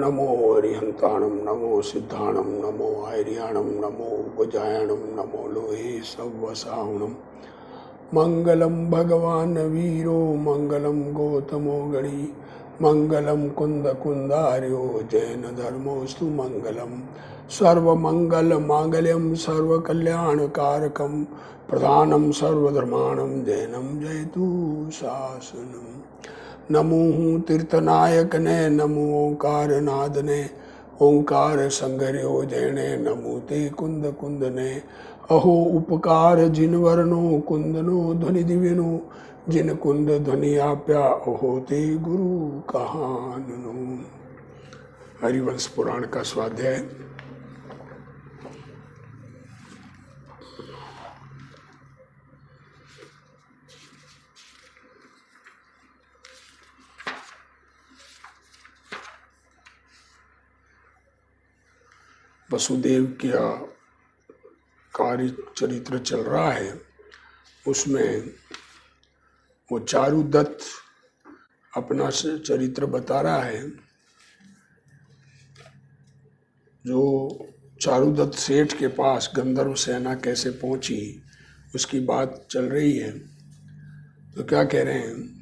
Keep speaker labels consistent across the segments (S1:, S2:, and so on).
S1: नमो हरिहंताणम नमो सिद्धाणम नमो आर्याणम नमो गजायणम नमो लोहे सवसावणम मंगलम भगवान वीरो मंगलम गौतमो गणी मंगलम कुंद कुंदार्यो जैन धर्मोस्तु मंगलम सर्वमंगल मांगल्यम सर्वकल्याणकारकम प्रधानम सर्वधर्माणम जैनम जयतु शासनम। नमो तीर्थनायक ने नमो ओंकार नाद ने ओंकार संगर्यो जैने नमो ते कुंद कुंद ने अहो उपकार जिन वर्णो कुंदनो ध्वनि दिव्यनो जिन कुंद ध्वनि आप्या अहो ते गुरु कहाननो। हरिवंश पुराण का स्वाध्याय। वसुदेव का कार्य चरित्र चल रहा है, उसमें वो चारुदत्त अपना चरित्र बता रहा है। जो चारुदत्त सेठ के पास गंधर्व सेना कैसे पहुंची उसकी बात चल रही है। तो क्या कह रहे हैं,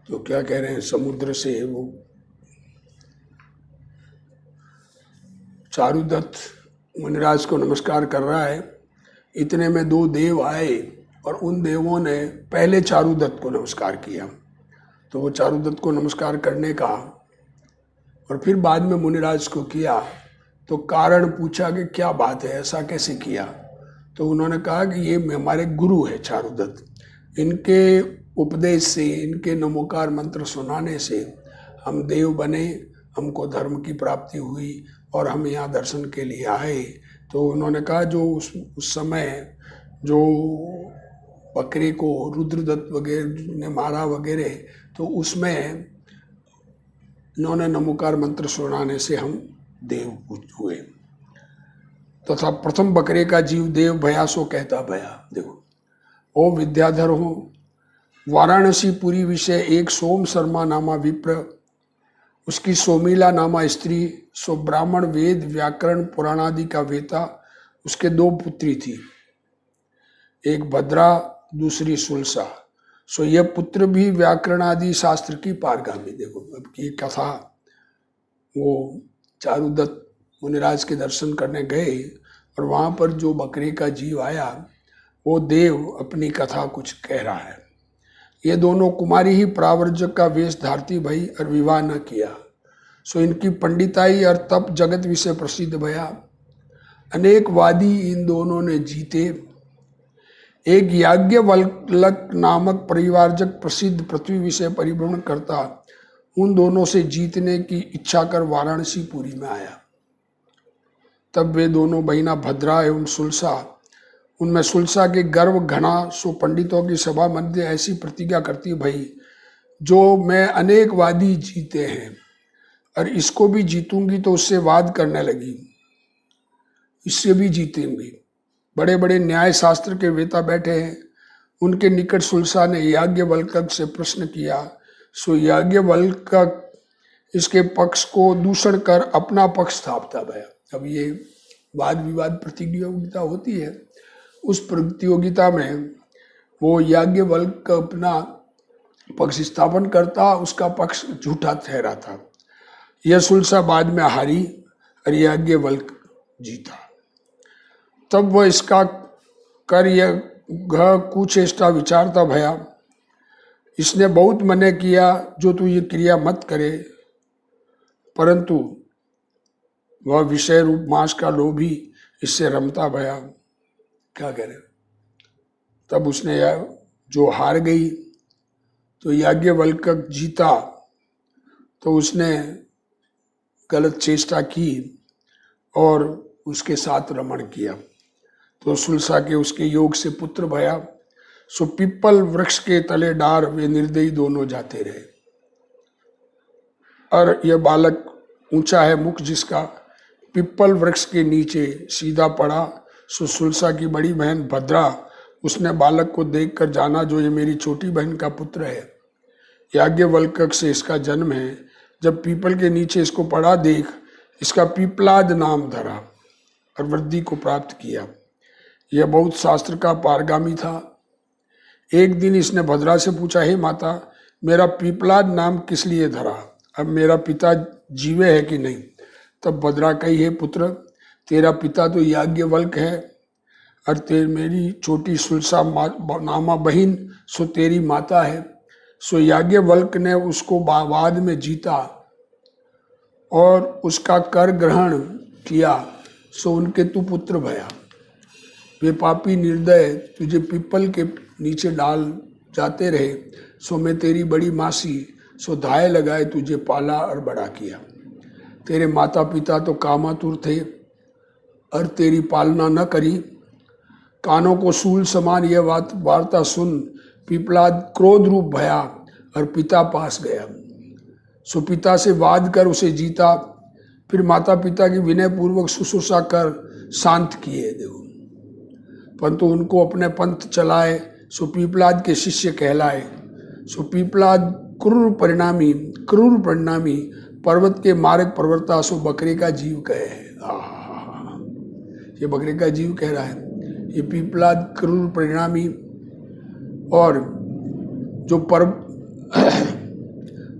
S1: तो क्या कह रहे हैं, समुद्र से वो चारुदत्त मुनिराज को नमस्कार कर रहा है। इतने में दो देव आए और उन देवों ने पहले चारुदत्त को नमस्कार किया। तो वो चारुदत्त को नमस्कार करने का और फिर बाद में मुनिराज को किया। तो कारण पूछा कि क्या बात है, ऐसा कैसे किया। तो उन्होंने कहा कि ये हमारे गुरु है चारुदत्त, इनके उपदेश से, इनके नमोकार मंत्र सुनाने से हम देव बने, हमको धर्म की प्राप्ति हुई और हम यहाँ दर्शन के लिए आए। तो उन्होंने कहा जो उस समय जो बकरे को रुद्रदत्त वगैरह ने मारा वगैरह, तो उसमें इन्होंने नमोकार मंत्र सुनाने से हम देव हुए। तथा प्रथम बकरे का जीव देव भया सो कहता भया। देखो, ओ विद्याधर हो, वाराणसी पुरी विषय एक सोम शर्मा नामा विप्र, उसकी सोमीला नामा स्त्री, सो ब्राह्मण वेद व्याकरण पुराणादि का वेता, उसके दो पुत्री थी, एक भद्रा दूसरी सुलसा। सो यह पुत्र भी व्याकरण आदि शास्त्र की पारगामी। देखो, अब ये कथा वो चारुदत्त मुनिराज के दर्शन करने गए और वहाँ पर जो बकरे का जीव आया वो देव अपनी कथा कुछ कह रहा है। ये दोनों कुमारी ही प्रावर्जक का वेश धारती भई और विवाह न किया। सो इनकी पंडिताई और तप जगत विषय प्रसिद्ध भया। अनेक वादी इन दोनों ने जीते। एक याज्ञवल्क नामक परिवारजक प्रसिद्ध पृथ्वी विषय परिभ्रमण करता उन दोनों से जीतने की इच्छा कर वाराणसी पुरी में आया। तब वे दोनों बहिना भद्रा एवं सुलसा, उनमें सुलसा के गर्व घना, सो पंडितों की सभा मध्य ऐसी प्रतिज्ञा करती भई, जो मैं अनेक वादी जीते हैं और इसको भी जीतूंगी, तो उससे वाद करने लगी, इससे भी जीतेंगी। बड़े बड़े न्याय शास्त्र के वेता बैठे हैं। उनके निकट सुलसा ने याज्ञवल्क से प्रश्न किया। सो याज्ञवल्क इसके पक्ष को दूषण कर अपना पक्ष स्थापता भया। अब ये वाद विवाद प्रतियोगिता होती है, उस प्रतियोगिता में वो याज्ञवल्क अपना पक्ष स्थापन करता, उसका पक्ष झूठा ठहरा था। यह सुलसा बाद में हारी और याज्ञवल्क जीता। तब वह इसका कर यह कुचेष्टा विचारता भया, इसने बहुत मने किया जो तू ये क्रिया मत करे, परंतु वह विषय रूप मांस का लोभी इससे रमता भया। क्या करे, तब उसने जो हार गई तो याज्ञवल्क जीता, तो उसने गलत चेष्टा की और उसके साथ रमण किया। तो सुलसा के उसके योग से पुत्र भया। सो पिप्पल वृक्ष के तले डार वे निर्दयी दोनों जाते रहे। और यह बालक ऊंचा है मुख जिसका, पिप्पल वृक्ष के नीचे सीधा पड़ा। सो सुलसा की बड़ी बहन भद्रा, उसने बालक को देखकर जाना जो ये मेरी छोटी बहन का पुत्र है, याज्ञवल्क्य से इसका जन्म है। जब पीपल के नीचे इसको पड़ा देख, इसका पीपलाद नाम धरा और वृद्धि को प्राप्त किया। यह बहुत शास्त्र का पारगामी था। एक दिन इसने भद्रा से पूछा, हे माता, मेरा पीपलाद नाम किस लिए धरा? अब मेरा पिता जीवे है कि नहीं? तब भद्रा कही, हे पुत्र, तेरा पिता तो याज्ञवल्क्य है और मेरी छोटी सुलसा नामा बहिन सो तेरी माता है। सो याज्ञवल्क्य ने उसको बाद में जीता और उसका कर ग्रहण किया, सो उनके तू पुत्र भया। वे पापी निर्दय तुझे पीपल के नीचे डाल जाते रहे, सो मैं तेरी बड़ी मासी सो धाय लगाए तुझे पाला और बड़ा किया। तेरे माता पिता तो कामातुर थे और तेरी पालना न करी। कानों को सूल समान यह वार्ता सुन पीपलाद क्रोध रूप भया और पिता पास गया। सो पिता से वाद कर उसे जीता, फिर माता पिता की विनय पूर्वक शुश्रूषा कर शांत किए। देखो, परंतु उनको अपने पंथ चलाए, सो पीपलाद के शिष्य कहलाए। सो पीपलाद क्रूर परिणामी पर्वत के मार्ग प्रवर्ता, सो बकरे का जीव कहे। ये बकरे का जीव कह रहा है। ये पीपलाद क्रूर परिणामी, और जो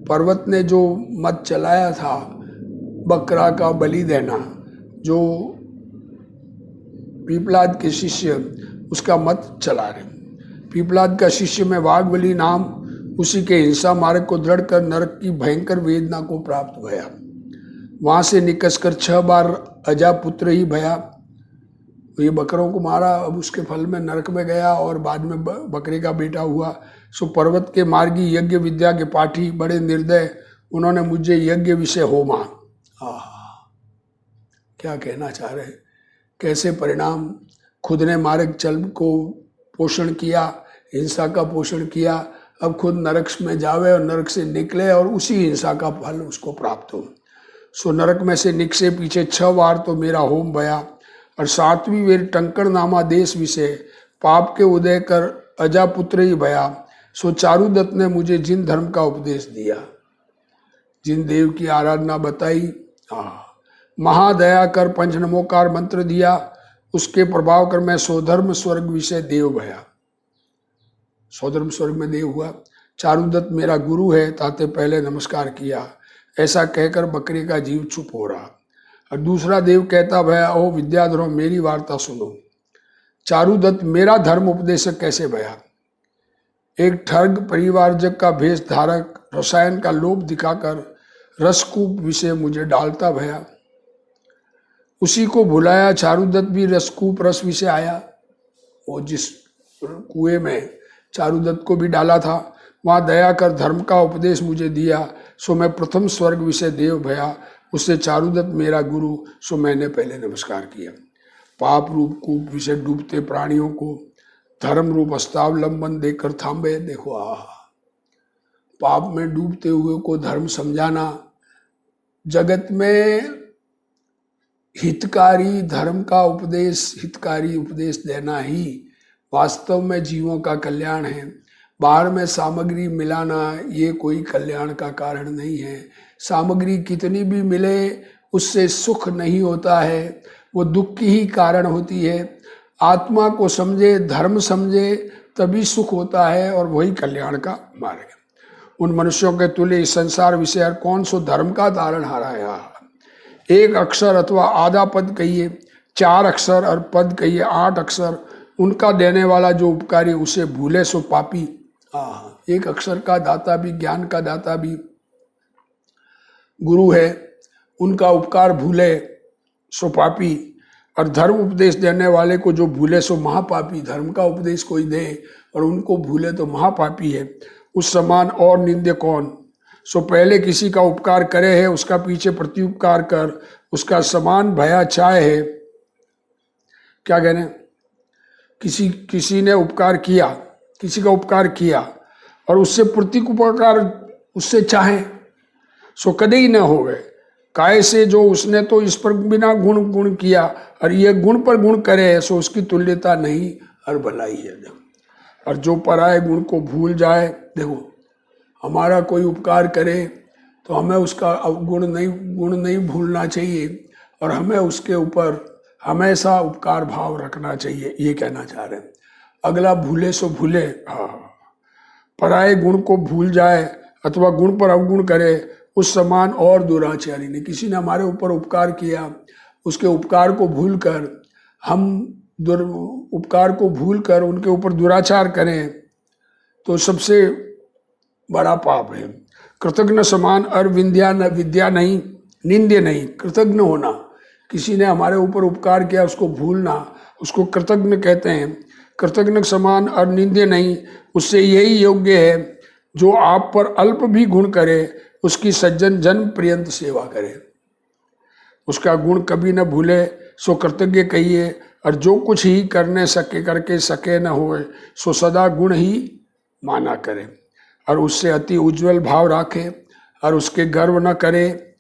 S1: पर्वत ने जो मत चलाया था बकरा का बलि देना, जो पीपलाद के शिष्य उसका मत चला रहे। पीपलाद का शिष्य में वाघबली नाम, उसी के हिंसा मार्ग को दृढ़ कर नरक की भयंकर वेदना को प्राप्त भया। वहां से निकस कर 6 बार अजा पुत्र ही भया। तो ये बकरों को मारा, अब उसके फल में नरक में गया और बाद में बकरे का बेटा हुआ। सो पर्वत के मार्गी यज्ञ विद्या के पाठी बड़े निर्दय, उन्होंने मुझे यज्ञ विषय होमा। क्या कहना चाह रहे हैं, कैसे परिणाम। खुद ने मार्ग चल को पोषण किया, हिंसा का पोषण किया, अब खुद नरक में जावे और नरक से निकले और उसी हिंसा का फल उसको प्राप्त हो। सो नरक में से निकसे पीछे 6 बार तो मेरा होम भया, और 7वीं वेर टंकण नामा देश विषय पाप के उदय कर अजा पुत्र ही भया। सो चारुदत्त ने मुझे जिन धर्म का उपदेश दिया, जिन देव की आराधना बताई, महादया कर पंचनमोकार मंत्र दिया, उसके प्रभाव कर मैं स्वधर्म स्वर्ग विषय देव भया। स्वधर्म स्वर्ग में देव हुआ। चारुदत्त मेरा गुरु है, ताते पहले नमस्कार किया। ऐसा कहकर बकरे का जीव चुप हो रहा, और दूसरा देव कहता भया, ओ विद्याधरों, मेरी वार्ता सुनो। चारुदत्त मेरा धर्म उपदेशक कैसे भया? एक ठग परिवारजक का भेष धारक रसायन का लोभ दिखाकर रसकूप विषय मुझे डालता भया। उसी को भुलाया चारुदत्त भी रसकूप रस विषय आया। वो जिस कुएं में चारुदत्त को भी डाला था, वहाँ दया कर धर्म का उपदेश मुझे दिया। सो मैं प्रथम स्वर्ग विषय देव भया। उससे चारुदत्त मेरा गुरु, सो मैंने पहले नमस्कार किया। पाप रूप कूप विषय डूबते प्राणियों को धर्म रूप अस्तावलंबन देकर थामे। देखो, पाप में डूबते हुए को धर्म समझाना, जगत में हितकारी धर्म का उपदेश, हितकारी उपदेश देना ही वास्तव में जीवों का कल्याण है। बाहर में सामग्री मिलाना ये कोई कल्याण का कारण नहीं है। सामग्री कितनी भी मिले उससे सुख नहीं होता है, वो दुख की ही कारण होती है। आत्मा को समझे, धर्म समझे, तभी सुख होता है और वही कल्याण का मार्ग है। उन मनुष्यों के तुल्य इस संसार विषय कौन सो धर्म का धारण हारा है। एक अक्षर अथवा आधा पद कहिए, 4 अक्षर और पद कहिए 8 अक्षर, उनका देने वाला जो उपकारी उसे भूले सो पापी। एक अक्षर का दाता भी, ज्ञान का दाता भी गुरु है, उनका उपकार भूले सो पापी। और धर्म उपदेश देने वाले को जो भूले सो महापापी। धर्म का उपदेश कोई दे और उनको भूले तो महापापी है। उस समान और निंदे कौन। सो पहले किसी का उपकार करे है, उसका पीछे प्रत्युपकार कर उसका समान भया चाहे है। क्या कहने, किसी ने उपकार किया, किसी का उपकार किया और उससे प्रत्युपकार उससे चाहे, सो कदे ही न होवे। काय से जो उसने तो इस पर बिना गुण गुण किया, और ये गुण पर गुण करे सो उसकी तुल्यता नहीं और भलाई है। और जो पराये गुण को भूल जाए, देखो हमारा कोई उपकार करे तो हमें उसका गुण नहीं भूलना चाहिए, और हमें उसके ऊपर हमेशा उपकार भाव रखना चाहिए, ये कहना चाह रहे हैं। अगला भूले सो भूले, पराये गुण को भूल जाए अथवा गुण पर अवगुण करे, उस समान और दुराचारी ने। किसी ने हमारे ऊपर उपकार किया, उसके उपकार को भूलकर हम उपकार को भूलकर उनके ऊपर दुराचार करें तो सबसे बड़ा पाप है। कृतज्ञ समान और विद्या नहीं, निंद्य नहीं। कृतज्ञ होना, किसी ने हमारे ऊपर उपकार किया उसको भूलना, उसको कृतज्ञ कहते हैं। कृतज्ञ समान और निंद्य नहीं, उससे यही योग्य है जो आप पर अल्प भी गुण करे उसकी सज्जन जन्म पर्यंत सेवा करे। उसका गुण कभी न भूले सो कृतज्ञ कहिए, और जो कुछ ही करके सके न होए सो सदा गुण ही माना करे, और उससे अति उज्जवल भाव राखे और उसके गर्व न करे।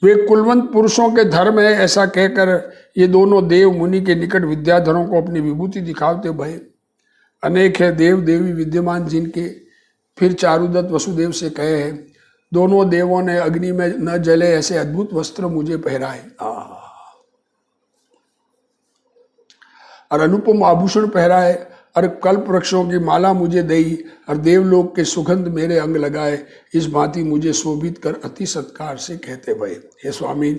S1: वे कुलवंत पुरुषों के धर्म है, ऐसा कहकर ये दोनों देव मुनि के निकट विद्याधरों को अपनी विभूति दिखाते भय। अनेक है देव देवी विद्यमान जिनके। फिर चारुदत्त वसुदेव से कहे हैं, दोनों देवों ने अग्नि में न जले ऐसे अद्भुत वस्त्र मुझे पहराए, और अनुपम आभूषण पहराए, और कल्प वृक्षों की माला मुझे दई, और देवलोक के सुगंध मेरे अंग लगाए। इस भांति मुझे शोभित कर अति सत्कार से कहते भय। हे स्वामी,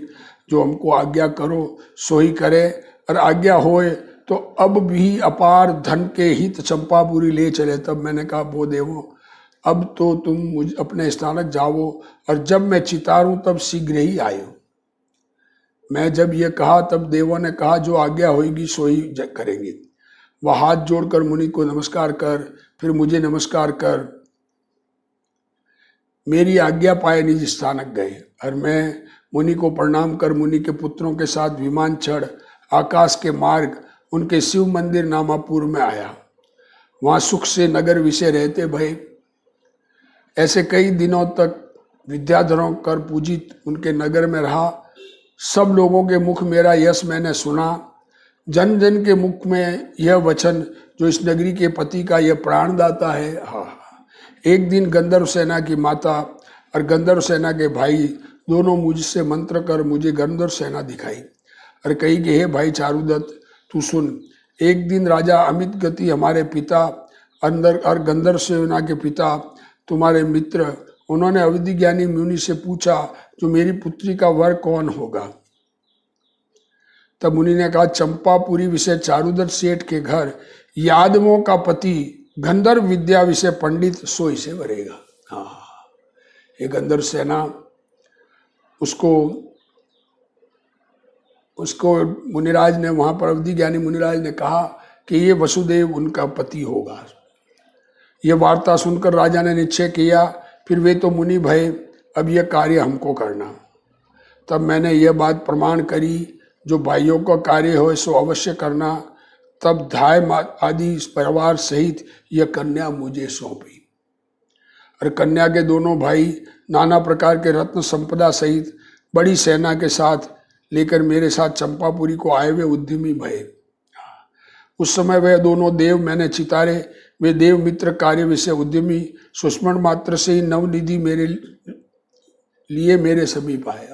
S1: जो हमको आज्ञा करो सो ही करे, और आज्ञा होए तो अब भी अपार धन के हित चंपापुरी ले चले। तब मैंने कहा, वो देवो, अब तो तुम मुझ अपने स्थानक जाओ, और जब मैं चितारूं तब शीघ्र ही आयो। मैं जब ये कहा तब देवों ने कहा, जो आज्ञा होगी सो ही करेंगे। वह हाथ जोड़कर मुनि को नमस्कार कर, फिर मुझे नमस्कार कर मेरी आज्ञा पाए निज स्थानक गए, और मैं मुनि को प्रणाम कर मुनि के पुत्रों के साथ विमान चढ़ आकाश के मार्ग उनके शिव मंदिर नामापुर में आया। वहाँ सुख से नगर विषय रहते भय। ऐसे कई दिनों तक विद्याधरों कर पूजित उनके नगर में रहा। सब लोगों के मुख मेरा यश मैंने सुना। जन जन के मुख में यह वचन, जो इस नगरी के पति का यह प्राणदाता है। एक दिन गंधर्व सेना की माता और गंधर्व सेना के भाई दोनों मुझसे मंत्र कर मुझे गंधर्व सेना दिखाई, और कही कि हे भाई चारुदत्त, तू सुन। एक दिन राजा अमित गति हमारे पिता अंदर और गंधर्व सेना के पिता तुम्हारे मित्र, उन्होंने अवधि ज्ञानी मुनि से पूछा, जो मेरी पुत्री का वर कौन होगा। तब मुनि ने कहा, चंपापुरी विषय चारुदत्त सेठ के घर यादवों का पति गंधर्व विद्या विषय पंडित सोई से वरेगा। ये गंधर्व सेना उसको मुनिराज ने, वहां पर अवधि ज्ञानी मुनिराज ने कहा कि ये वसुदेव उनका पति होगा। ये वार्ता सुनकर राजा ने निश्चय किया, फिर वे तो मुनि भय, अब यह कार्य हमको करना। तब मैंने यह बात प्रमाण करी, जो भाइयों का कार्य हो सो अवश्य करना। तब धाय आदि परिवार सहित यह कन्या मुझे सौंपी, और कन्या के दोनों भाई नाना प्रकार के रत्न संपदा सहित बड़ी सेना के साथ लेकर मेरे साथ चंपापुरी को आए हुए उद्यमी भय। उस समय वह दोनों देव मैंने चितारे, वे देव मित्र कार्य विषय उद्यमी सुस्मरण मात्र से ही नवनिधि मेरे लिए मेरे समीप आए।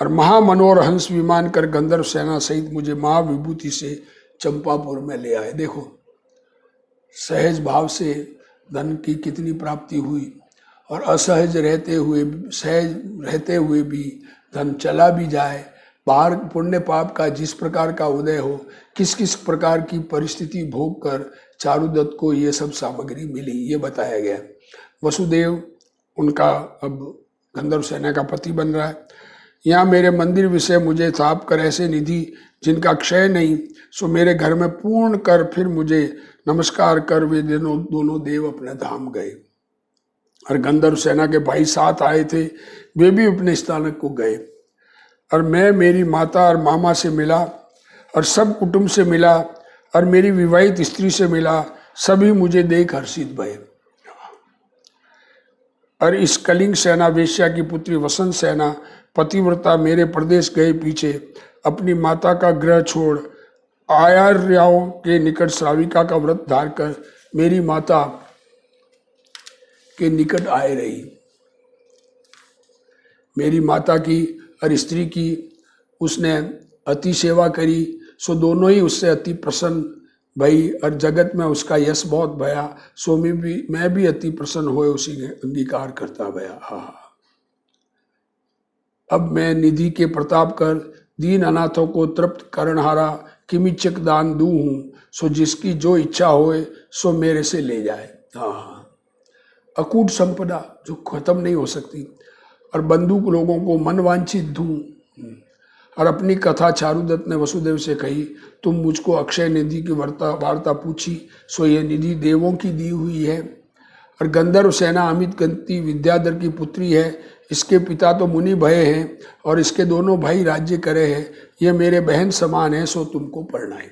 S1: और महामनोहर हंस विमान कर गंधर्व सेना सहित मुझे महाविभूति से चंपापुर में ले आए। देखो, सहज भाव से धन की कितनी प्राप्ति हुई, और असहज रहते हुए, सहज रहते हुए भी धन चला भी जाए। बाहर पुण्य पाप का जिस प्रकार का उदय हो, किस किस प्रकार की परिस्थिति भोग कर चारुदत्त को ये सब सामग्री मिली, ये बताया गया। वसुदेव उनका अब गंधर्व सेना का पति बन रहा है। यहाँ मेरे मंदिर विषय मुझे थाप कर ऐसे निधि जिनका क्षय नहीं, सो मेरे घर में पूर्ण कर फिर मुझे नमस्कार कर वे दोनों देव अपने धाम गए। और गंधर्व सेना के भाई साथ आए थे, वे भी अपने स्थानक को गए। और मैं मेरी माता और मामा से मिला, और सब कुटुंब से मिला, और मेरी विवाहित स्त्री से मिला। सभी मुझे देख हर्षित भये। और इस कलिंग सेना वेश्या की पुत्री वसंत सेना पतिव्रता मेरे प्रदेश गए पीछे, अपनी माता का गृह छोड़ आयार्याओं के निकट श्राविका का व्रत धार कर मेरी माता के निकट आए रही। मेरी माता की और स्त्री की उसने अति सेवा करी, सो दोनों ही उससे अति प्रसन्न भई और जगत में उसका यश बहुत भया, सो मैं भी अति प्रसन्न होए उसी के अंगीकार करता भया। हाँ, अब मैं निधि के प्रताप कर दीन अनाथों को तृप्त करणहारा किमिचक दान दू हूँ, सो जिसकी जो इच्छा होए सो मेरे से ले जाए। हाँ, अकूट संपदा जो खत्म नहीं हो सकती, और बंदूक लोगों को मनवांछित दूं। और अपनी कथा चारुदत्त ने वसुदेव से कही, तुम मुझको अक्षय निधि की वार्ता पूछी, सो ये निधि देवों की दी हुई है, और गंधर्व सेना अमित गंती विद्याधर की पुत्री है। इसके पिता तो मुनि भय हैं और इसके दोनों भाई राज्य करे हैं। ये मेरे बहन समान है, सो तुमको पढ़नाए।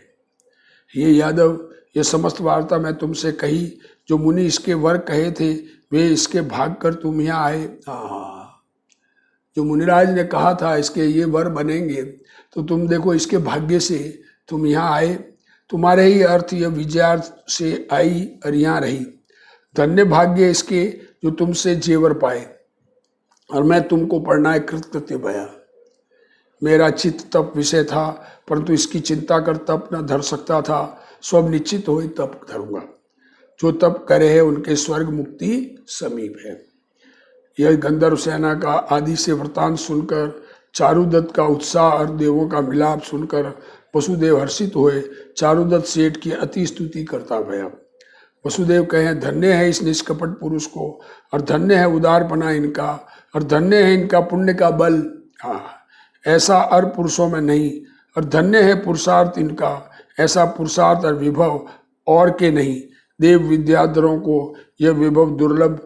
S1: ये यादव, ये समस्त वार्ता मैं तुमसे कही, जो मुनि इसके वर कहे थे वे इसके भाग कर तुम यहाँ आए। जो मुनिराज ने कहा था इसके ये वर बनेंगे, तो तुम देखो इसके भाग्य से तुम यहाँ आए। तुम्हारे ही अर्थ यह विजयार्थ से आई और यहाँ रही। धन्य भाग्य इसके जो तुमसे जेवर पाए, और मैं तुमको पढ़ना कृतकृत्य भया। मेरा चित्त तप विषय था, परंतु इसकी चिंता कर तप न धर सकता था। सब निश्चित हो तप धरूंगा। जो तप करे है उनके स्वर्ग मुक्ति समीप है। यह गंधर्व सेना का आदि से वृतांत सुनकर, चारुदत्त का उत्साह और देवों का मिलाप सुनकर वसुदेव हर्षित हुए। चारुदत्त सेठ की अति स्तुति करता भया। वसुदेव कहें, धन्य है इस निष्कपट पुरुष को, और धन्य है उदारपना इनका, और धन्य है इनका पुण्य का बल। ऐसा अर पुरुषों में नहीं, और धन्य है पुरुषार्थ इनका, ऐसा पुरुषार्थ और विभव और के नहीं। देव विद्याधरों को यह विभव दुर्लभ,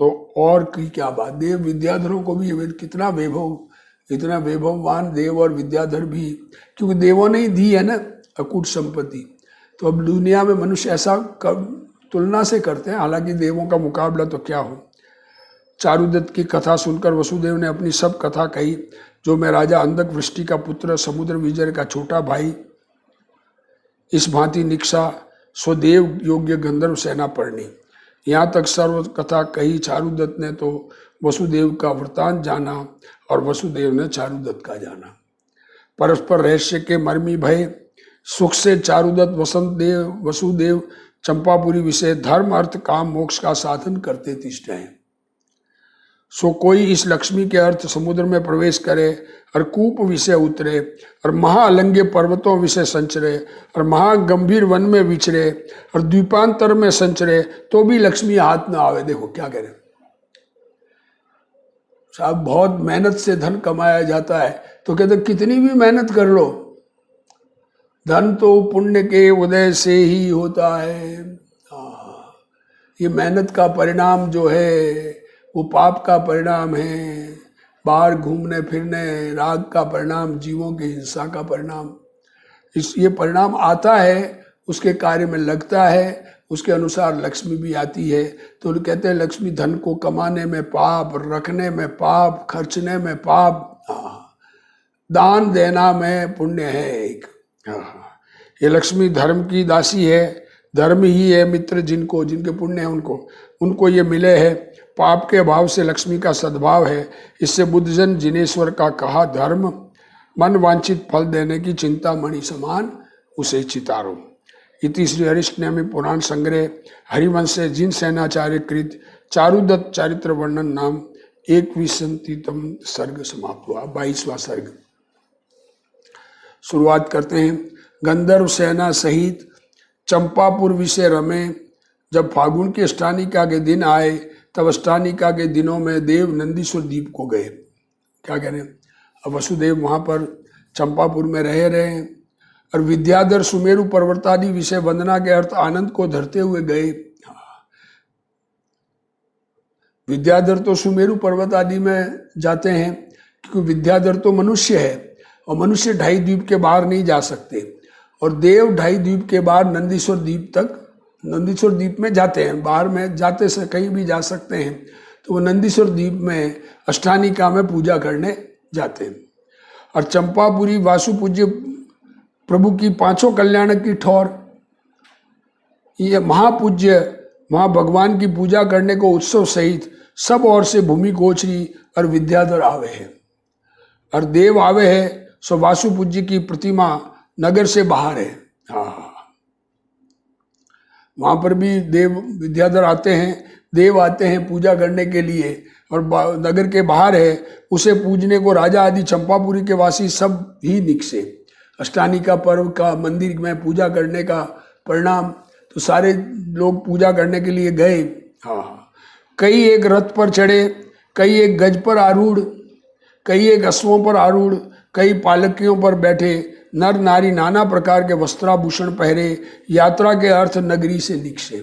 S1: तो और की क्या बात। देव विद्याधरों को भी कितना वैभव, इतना वैभववान देव और विद्याधर भी, क्योंकि देवों ने ही दी है ना अकूट संपत्ति। तो अब दुनिया में मनुष्य ऐसा तुलना से करते हैं, हालांकि देवों का मुकाबला तो क्या हो। चारुदत्त की कथा सुनकर वसुदेव ने अपनी सब कथा कही, जो मैं राजा अंधक वृष्टि का पुत्र समुद्र विजय का छोटा भाई इस भांति निक्षा स्वदेव योग्य गंधर्व सेना पढ़नी। यहाँ तक सर्व कथा कही। चारुदत्त ने तो वसुदेव का वृतांत जाना और वसुदेव ने चारुदत्त का जाना। परस्पर रहस्य के मर्मी भय सुख से चारुदत्त वसुदेव चंपापुरी विषय धर्म अर्थ काम मोक्ष का साधन करते तिष्ठ हैं। सो कोई इस लक्ष्मी के अर्थ समुद्र में प्रवेश करे और कूप विषय उतरे और महाअलंग्य पर्वतों विषय संचरे और महागंभीर वन में विचरे और द्वीपांतर में संचरे, तो भी लक्ष्मी हाथ ना आवे। देखो क्या करें साहब, बहुत मेहनत से धन कमाया जाता है, तो कहते कितनी भी मेहनत कर लो, धन तो पुण्य के उदय से ही होता है। ये मेहनत का परिणाम जो है वो पाप का परिणाम है। बाहर घूमने फिरने राग का परिणाम, जीवों की हिंसा का परिणाम। ये परिणाम आता है, उसके कार्य में लगता है, उसके अनुसार लक्ष्मी भी आती है। तो कहते हैं लक्ष्मी धन को कमाने में पाप, रखने में पाप, खर्चने में पाप, दान देना में पुण्य है एक। ये लक्ष्मी धर्म की दासी है, धर्म ही है मित्र जिनके पुण्य है उनको ये मिले है। पाप के अभाव से लक्ष्मी का सद्भाव है। इससे बुद्धजन जिनेश्वर का कहा धर्म, मन वांछित फल देने की चिंता मणि समान उसे चितारो। इति श्री हरिष्टनेमि पुराण संग्रह हरिवंश से जिन सेनाचार्य कृत चारुदत्त चारित्र वर्णन नाम 21तम सर्ग समाप्त हुआ। 22वां सर्ग शुरुआत करते हैं। गंधर्व सेना सहित चंपापुर विषय रमे। जब फागुन के अष्टानिका के दिन आए, तब अष्टानिका के दिनों में देव नंदीश्वर द्वीप को गए। क्या कह रहे हैं, अब वसुदेव वहां पर चंपापुर में रहे और विद्याधर सुमेरु पर्वतादि विषय वंदना के अर्थ आनंद को धरते हुए गए। विद्याधर तो सुमेरु पर्वत आदि में जाते हैं, क्योंकि विद्याधर तो मनुष्य है और मनुष्य 2.5 द्वीप के बाहर नहीं जा सकते, और देव 2.5 द्वीप के बाहर नंदीश्वर द्वीप तक, नंदीश्वर द्वीप में जाते हैं। बाहर में जाते से कहीं भी जा सकते हैं। तो वो नंदीश्वर द्वीप में अष्टानिका में पूजा करने जाते हैं। और चंपापुरी वासु पूज्य प्रभु की पांचों कल्याणक की ठौर, ये महापूज्य वहाँ भगवान की पूजा करने को उत्सव सहित सब ओर से भूमि गोचरी और विद्याधर आवे है, और देव आवे है। सो वासु पूज्य की प्रतिमा नगर से बाहर है। हाँ, वहाँ पर भी देव विद्याधर आते हैं, देव आते हैं पूजा करने के लिए, और नगर के बाहर है। उसे पूजने को राजा आदि चंपापुरी के वासी सब ही निकसे। अष्टानिका पर्व का मंदिर में पूजा करने का परिणाम, तो सारे लोग पूजा करने के लिए गए। हाँ, कई एक रथ पर चढ़े, कई एक गज पर आरूढ़, कई एक अश्वों पर आरूढ़, कई पालकियों पर बैठे नर नारी नाना प्रकार के वस्त्राभूषण पहरे यात्रा के अर्थ नगरी से निकसे।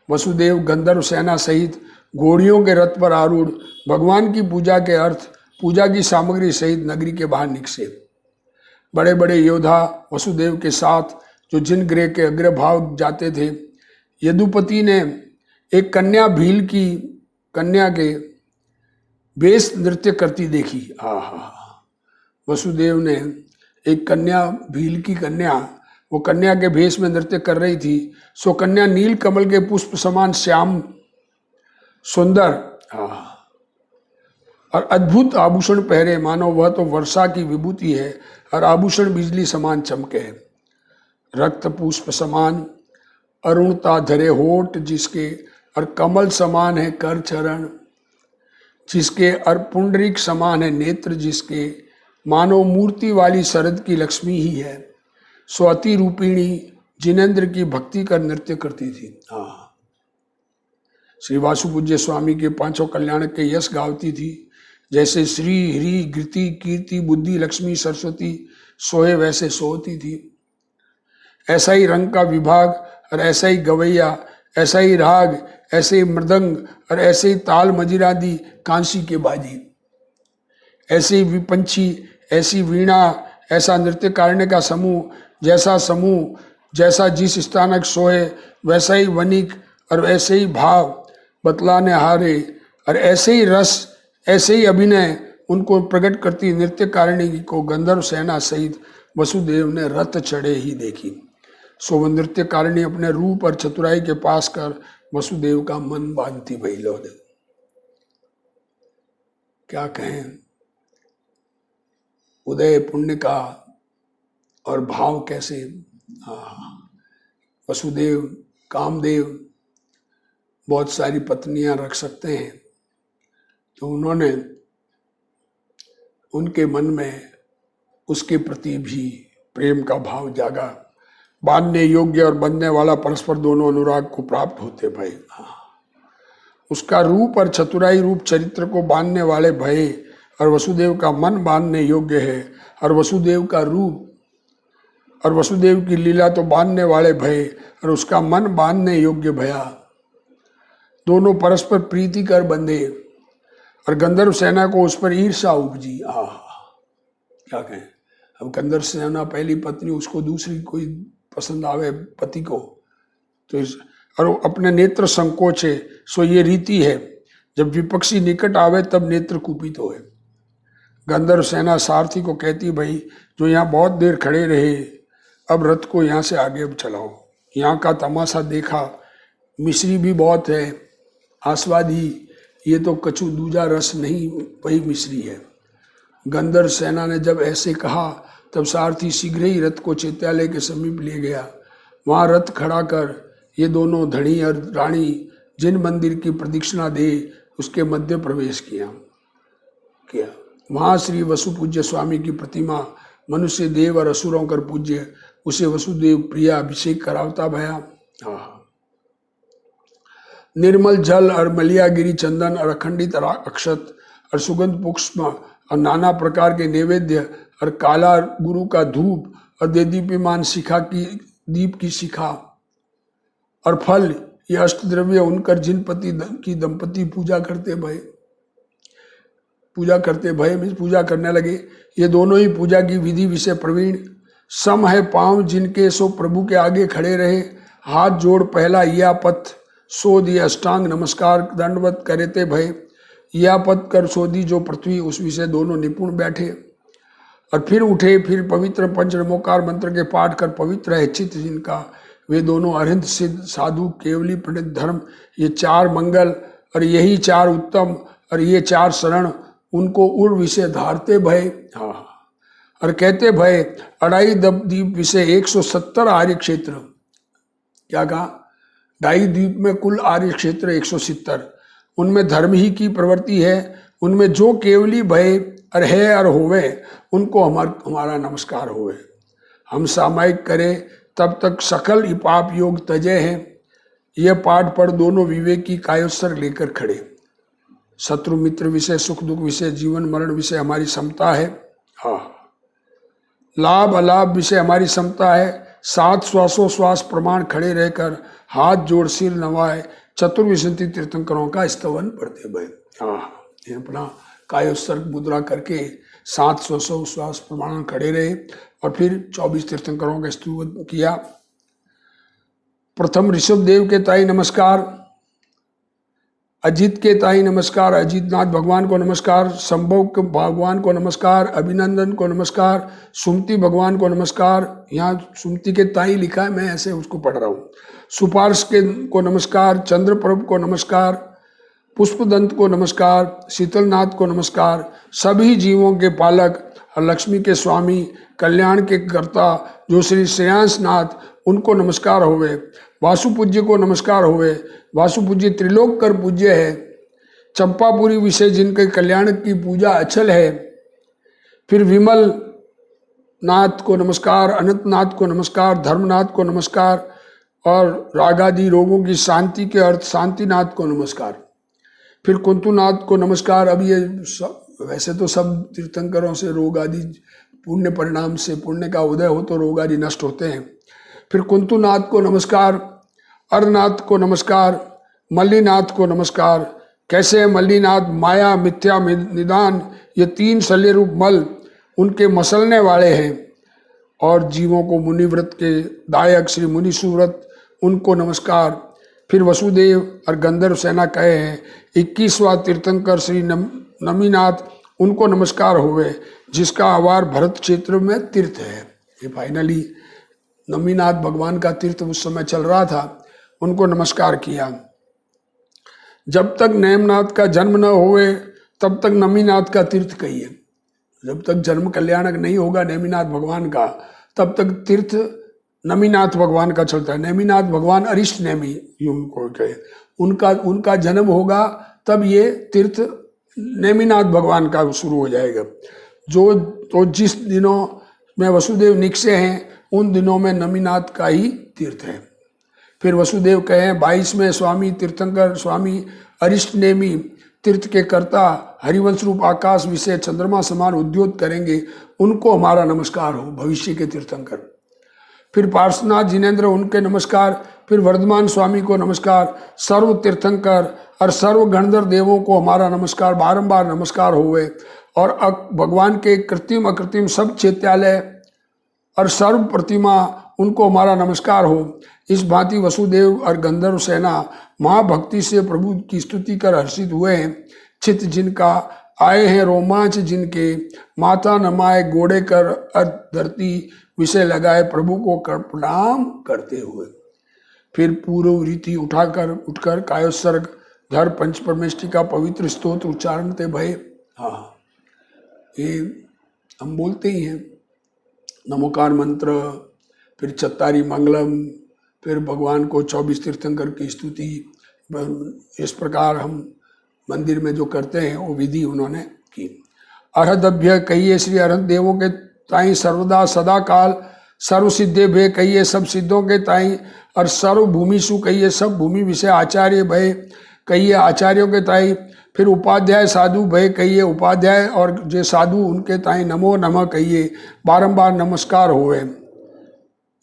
S1: वसुदेव गंधर्व सेना सहित घोड़ियों के रथ पर आरूढ़ भगवान की पूजा के अर्थ पूजा की सामग्री सहित नगरी के बाहर निकसे। बड़े बड़े योद्धा वसुदेव के साथ जो जिन गृह के अग्रभाग जाते थे, यदुपति ने एक कन्या भील की कन्या के बेस नृत्य करती देखी। आहा, वसुदेव ने एक कन्या भील की कन्या, वो कन्या के भेष में नृत्य कर रही थी। सो कन्या नील कमल के पुष्प समान श्याम सुंदर और अद्भुत आभूषण पहरे, मानो वह तो वर्षा की विभूति है, और आभूषण बिजली समान चमके है। रक्त पुष्प समान अरुणता धरे होठ जिसके, और कमल समान है कर चरण जिसके, और पुंडरीक समान है नेत्र जिसके, मानो मूर्ति वाली शरद की लक्ष्मी ही है। सो अति रूपिणी जिनेन्द्र की भक्ति कर नृत्य करती थी। हाँ, श्री वासुपूज्य स्वामी के पांचों कल्याणक के यश गावती थी। जैसे श्री हरि गिरती कीर्ति बुद्धि लक्ष्मी सरस्वती सोए वैसे सोती थी। ऐसा ही रंग का विभाग, और ऐसा ही गवैया, ऐसा ही राग, ऐसे ही मृदंग, और ऐसे ही ताल मजिरादी कांसी के बाजी, ऐसे ही विपंची, ऐसी वीणा, ऐसा नृत्य करने का समूह जैसा जिस स्थानक सोए वैसा ही वनिक, और ऐसे ही भाव बतलाने हारे, और ऐसे ही रस, ऐसे ही अभिनय उनको प्रकट करती नृत्य कारिणी को गंधर्व सेना सहित वसुदेव ने रथ चढ़े ही देखी। सो वह नृत्य कारिणी अपने रूप और चतुराई के पास कर वसुदेव का मन बांधती भई। लो क्या कहें, उदय पुण्य का और भाव कैसे। वसुदेव कामदेव बहुत सारी पत्नियां रख सकते हैं, तो उन्होंने उनके मन में उसके प्रति भी प्रेम का भाव जागा। बांधने योग्य और बंधने वाला परस्पर दोनों अनुराग को प्राप्त होते भय। उसका रूप और चतुराई रूप चरित्र को बांधने वाले भय, और वसुदेव का मन बांधने योग्य है, और वसुदेव का रूप और वसुदेव की लीला तो बांधने वाले भय, और उसका मन बांधने योग्य भया। दोनों परस्पर प्रीति कर बंधे, और गंधर्व सेना को उस पर ईर्षा उपजी। क्या कहें, अब गंधर्व सेना पहली पत्नी, उसको दूसरी कोई पसंद आवे पति को, तो और अपने नेत्र संकोचे। सो ये रीति है, जब विपक्षी निकट आवे तब नेत्र कुपित होए। गंधर्व सेना सारथी को कहती, भाई जो यहाँ बहुत देर खड़े रहे, अब रथ को यहाँ से आगे अब चलाओ। यहाँ का तमाशा देखा, मिश्री भी बहुत है, आस्वादी, ये तो कछु दूजा रस नहीं, वही मिश्री है। गंधर्व सेना ने जब ऐसे कहा, तब सारथी शीघ्र ही रथ को चैत्यालय के समीप ले गया। वहाँ रथ खड़ा कर ये दोनों धनी और रानी जिन मंदिर की प्रदक्षिणा दे, उसके मध्य प्रवेश किया। वहाँ श्री वसुपूज्य स्वामी की प्रतिमा मनुष्य देव और असुरों कर पूज्य, उसे वसुदेव प्रिया अभिषेक करावता भया। निर्मल जल और मलियागिरी चंदन और अखंडित अक्षत और सुगंध पुष्प और नाना प्रकार के नैवेद्य और काला गुरु का धूप और देदीप्यमान शिखा की दीप की शिखा और फल, ये अष्टद्रव्य उनकर जिन पति की दंपति पूजा करते भय में पूजा करने लगे। ये दोनों ही पूजा की विधि विषय प्रवीण, सम है पांव जिनके, सो प्रभु के आगे खड़े रहे, हाथ जोड़ पहला या पथ सोधी अष्टांग नमस्कार दंडवत करे ते भय, या पद कर सोधी जो पृथ्वी, उस विषय दोनों निपुण बैठे। और फिर उठे, फिर पवित्र पंच नमोकार मंत्र के पाठ कर पवित्र है चित्त जिनका, वे दोनों अरिहंत सिद्ध साधु केवली पंडित धर्म, ये चार मंगल और यही चार उत्तम और ये चार शरण, उनको उड़ विषय धारते भय। हाँ, और कहते भय अढ़ाई द्वीप विषय 170 आर्य क्षेत्र। क्या कहा? ढाई द्वीप में कुल आर्य क्षेत्र 170, उनमें धर्म ही की प्रवृत्ति है, उनमें जो केवली भय और है और होवे, उनको हमारा नमस्कार होवे। हम सामायिक करें तब तक सकल पाप योग तजय हैं। यह पाठ पर दोनों विवेकी कायोत्सर्ग लेकर खड़े। शत्रु मित्र विषय, सुख दुख विषय, जीवन मरण विषय हमारी समता है। हाँ, लाभ अलाभ विषय हमारी समता है। 7 श्वासोश्वास प्रमाण खड़े रहकर हाथ जोड़ सिर नवाए चतुर्विंशति तीर्थंकरों का स्तवन पढ़ते भय। हाँ, ये अपना कायोत्सर्ग मुद्रा करके 7 श्वासोश्वास प्रमाण खड़े रहे और फिर 24 तीर्थंकरों का स्तवन किया। प्रथम ऋषभ देव के ताई नमस्कार, अजित के ताई नमस्कार, अजितनाथ भगवान को नमस्कार, संभव के भगवान को नमस्कार, अभिनंदन को नमस्कार, सुमति भगवान को नमस्कार। यहाँ सुमति के ताई लिखा है, मैं ऐसे उसको पढ़ रहा हूँ। सुपार्श के को नमस्कार, चंद्रप्रभ को नमस्कार, पुष्पदंत को नमस्कार, शीतलनाथ को नमस्कार, सभी जीवों के पालक और लक्ष्मी के स्वामी, कल्याण के कर्ता जो श्री श्रेयांसनाथ, उनको नमस्कार होवे। वासुपूज्य को नमस्कार होवे, वासुपूज्य त्रिलोक कर पूज्य है। चंपापुरी विषय जिनके कल्याण की पूजा अचल है। फिर विमल नाथ को नमस्कार, अनंतनाथ को नमस्कार, धर्मनाथ को नमस्कार और रागादि रोगों की शांति के अर्थ शांतिनाथ को नमस्कार। फिर कुंतुनाथ को नमस्कार। अब ये वैसे तो सब तीर्थंकरों से रोग आदि पुण्य परिणाम से पुण्य का उदय हो तो रोग आदि नष्ट होते हैं। फिर कुंतुनाथ को नमस्कार, अरनाथ को नमस्कार, मल्लीनाथ को नमस्कार। कैसे है मल्लीनाथ? माया मिथ्या निदान, ये 3 शल्य रूप मल उनके मसलने वाले हैं। और जीवों को मुनिव्रत के दायक श्री मुनि सुव्रत, उनको नमस्कार। फिर वसुदेव और गंधर्व सेना कहे हैं। 21वां तीर्थंकर श्री नमीनाथ, उनको नमस्कार होवे, जिसका आवार भरत क्षेत्र में तीर्थ है। ये फाइनली नमीनाथ भगवान का तीर्थ उस समय चल रहा था, उनको नमस्कार किया। जब तक नेमनाथ का जन्म न होवे तब तक नमीनाथ का तीर्थ कहिए। जब तक जन्म कल्याणक नहीं होगा नेमिनाथ भगवान का, तब तक तीर्थ नमीनाथ भगवान का चलता है। नेमिनाथ भगवान अरिष्ट नेमी उनको कहे, उनका जन्म होगा तब ये तीर्थ नेमिनाथ भगवान का शुरू हो जाएगा। तो जिस दिनों में वसुदेव निकसे हैं उन दिनों में नमीनाथ का ही तीर्थ है। फिर वसुदेव कहे 22वें स्वामी तीर्थंकर स्वामी अरिष्ट नेमी तीर्थ के कर्ता हरिवंश रूप आकाश विषय चंद्रमा समान उद्योत करेंगे, उनको हमारा नमस्कार हो, भविष्य के तीर्थंकर। फिर पार्श्वनाथ जिनेन्द्र, उनके नमस्कार। फिर वर्धमान स्वामी को नमस्कार। सर्व तीर्थंकर और सर्व गणधर देवों को हमारा नमस्कार, बारंबार नमस्कार होवे। और भगवान के कृत्रिम अकृत्रिम सब चैत्यालय और सर्व प्रतिमा, उनको हमारा नमस्कार हो। इस भांति वसुदेव और गंधर्व सेना महाभक्ति से प्रभु की स्तुति कर हर्षित हुए हैं। चित्त जिनका आए हैं रोमांच जिनके, माता नमाए गोड़े कर धरती विषय लगाए प्रभु को प्रणाम करते हुए। फिर पूर्व रीति उठकर कायोत्सर्ग धर पंच परमेष्टि का पवित्र स्तोत्र उच्चारण ते भय। हाँ, ये हम बोलते ही हैं नमोकार मंत्र, फिर चत्तारी मंगलम, फिर भगवान को 24 तीर्थंकर की स्तुति। इस प्रकार हम मंदिर में जो करते हैं वो विधि उन्होंने की। अरहदभ्य कहिए श्री अरहत देवों के ताई सर्वदा सदा काल, सर्व सिद्धे भय कहिए सब सिद्धों के ताई, और सर्व भूमिषु कहिए सब भूमि विषय आचार्य भय कहिए आचार्यों के ताई। फिर उपाध्याय साधु भय कहिए उपाध्याय और जे साधु उनके ताई नमो नमः कहिए, बारंबार नमस्कार होवे।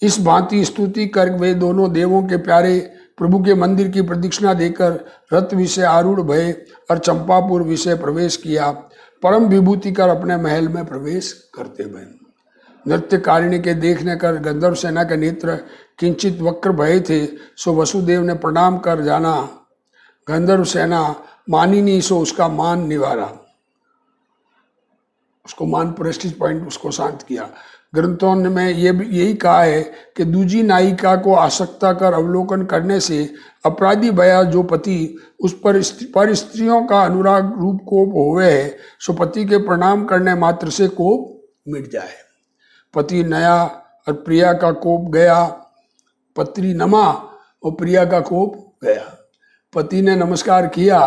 S1: इस भांति स्तुति कर वे दोनों देवों के प्यारे प्रभु के मंदिर की प्रदक्षिणा देकर रथ विषय आरूढ़ भय और चंपापुर विषय प्रवेश किया। परम विभूति कर अपने महल में प्रवेश करते भय। नृत्यकारिणी के देखने कर गंधर्व सेना के नेत्र किंचित वक्र भये थे, सो वसुदेव ने प्रणाम कर जाना। गंधर्व सेना मानी नहीं, सो उसका मान निवारा, उसको मान प्रेस्टीज पॉइंट उसको शांत किया। ग्रंथों में यही कहा है कि दूजी नायिका को आसक्ता कर अवलोकन करने से अपराधी भया जो पति उस पर स्त्रियों का अनुराग रूप कोप होवे है, सो पति के प्रणाम करने मात्र से कोप मिट जाए। पति नया और प्रिया का कोप गया, पत्री नमा और प्रिया का कोप गया। पति ने नमस्कार किया,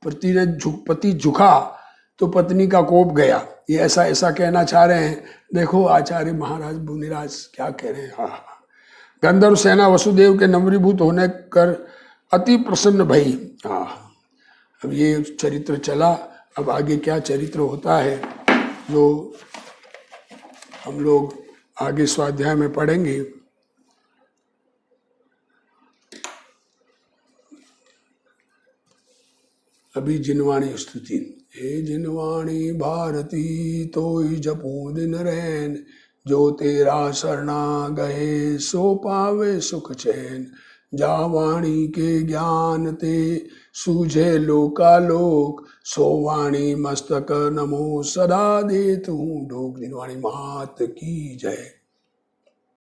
S1: पति झुका तो पत्नी का कोप गया। ये ऐसा कहना चाह रहे हैं। देखो आचार्य महाराज मुनिराज क्या कह रहे हैं। हाँ, गंधर्व सेना वसुदेव के नम्रीभूत होने कर अति प्रसन्न भई। हाँ, अब ये चरित्र चला। अब आगे क्या चरित्र होता है जो हम लोग आगे स्वाध्याय में पढ़ेंगे। अभी जिनवाणी स्तुति। हे जिनवाणी भारती तोई जपो दिन रैन, जो तेरा शरणा गए सो पावे सुख चैन। जा वाणी के ज्ञान ते सूझे लोकालोक, सो वाणी मस्तक नमो सदा दे तू ढोक। जिनवाणी मात की जय।